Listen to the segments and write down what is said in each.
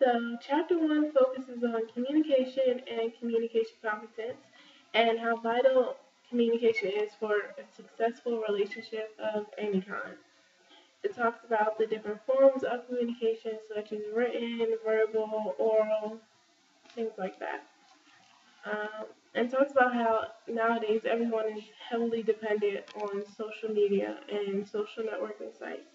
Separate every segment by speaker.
Speaker 1: So, chapter 1 focuses on communication and communication competence and how vital communication is for a successful relationship of any kind. It talks about the different forms of communication, such as written, verbal, oral, things like that. And talks about how nowadays everyone is heavily dependent on social media and social networking sites.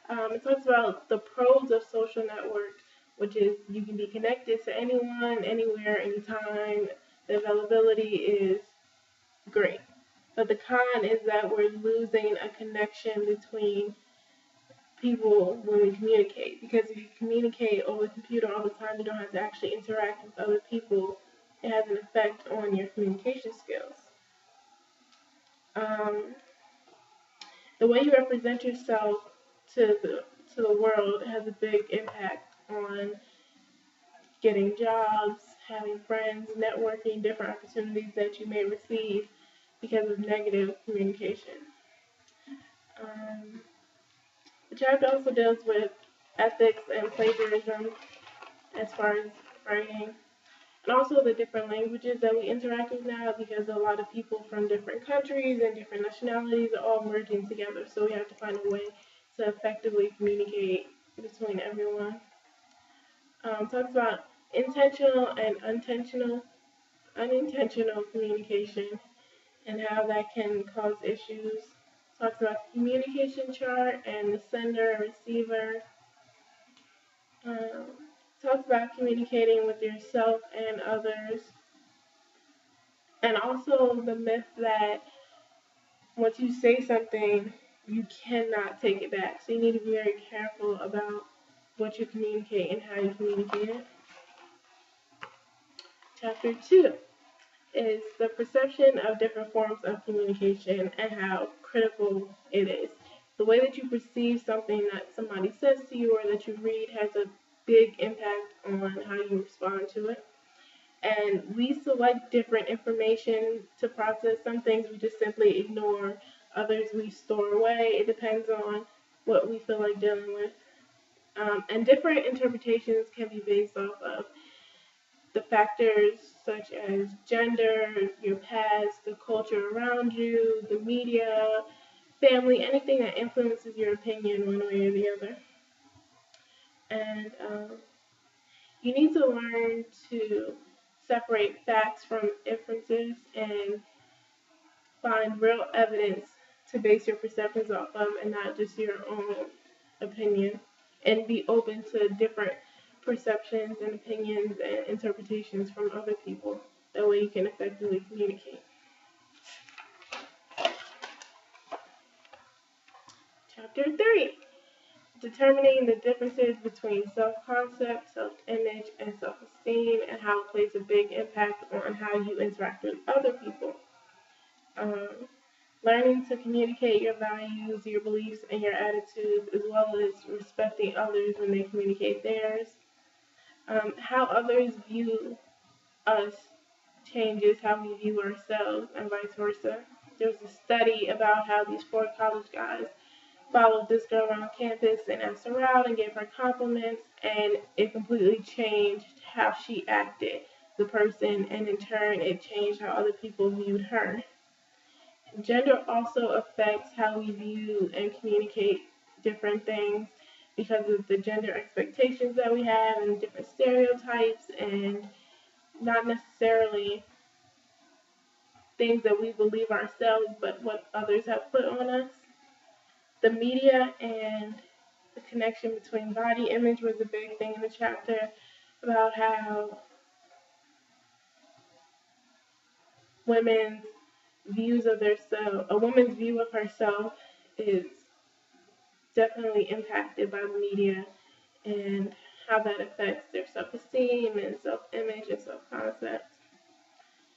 Speaker 1: It talks about the pros of social networks, which is you can be connected to anyone, anywhere, anytime. The availability is great. But the con is that we're losing a connection between people when we communicate. Because if you communicate over the computer all the time, you don't have to actually interact with other people. It has an effect on your communication skills. Um, the way you represent yourself to the world has a big impact on getting jobs, having friends, networking, different opportunities that you may receive because of negative communication. Um, the chapter also deals with ethics and plagiarism as far as writing, and also the different languages that we interact with now because a lot of people from different countries and different nationalities are all merging together, so we have to find a way to effectively communicate between everyone. Talks about intentional and unintentional communication and how that can cause issues. Talks about the communication chart and the sender, receiver. Um, Talks about communicating with yourself and others. And also the myth that once you say something, you cannot take it back. So you need to be very careful about what you communicate and how you communicate it. Chapter 2 is the perception of different forms of communication and how critical it is. The way that you perceive something that somebody says to you or that you read has a big impact on how you respond to it. And we select different information to process. Some things we just simply ignore, others we store away. It depends on what we feel like dealing with. And different interpretations can be based off of the factors such as gender, your past, the culture around you, the media, family, anything that influences your opinion one way or the other. And you need to learn to separate facts from inferences and find real evidence to base your perceptions off of and not just your own opinion. And be open to different perceptions and opinions and interpretations from other people. That way you can effectively communicate. Chapter 3, determining the differences between self-concept, self-image, and self-esteem, and how it plays a big impact on how you interact with other people. Um, Learning to communicate your values, your beliefs, and your attitudes, as well as respecting others when they communicate theirs. How others view us changes how we view ourselves, and vice versa. There was a study about how these 4 college guys followed this girl around campus and asked her out and gave her compliments, and it completely changed how she acted, the person, and in turn, it changed how other people viewed her. Gender also affects how we view and communicate different things because of the gender expectations that we have and different stereotypes and not necessarily things that we believe ourselves but what others have put on us. The media and the connection between body image was a big thing in the chapter about how women's views of themselves, a woman's view of herself is definitely impacted by the media and how that affects their self-esteem and self-image and self-concept.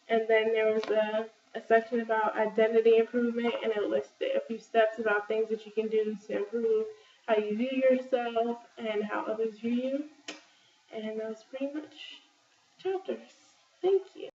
Speaker 1: And then there was a section about identity improvement, and it listed a few steps about things that you can do to improve how you view yourself and how others view you. And that was pretty much chapters. Thank you.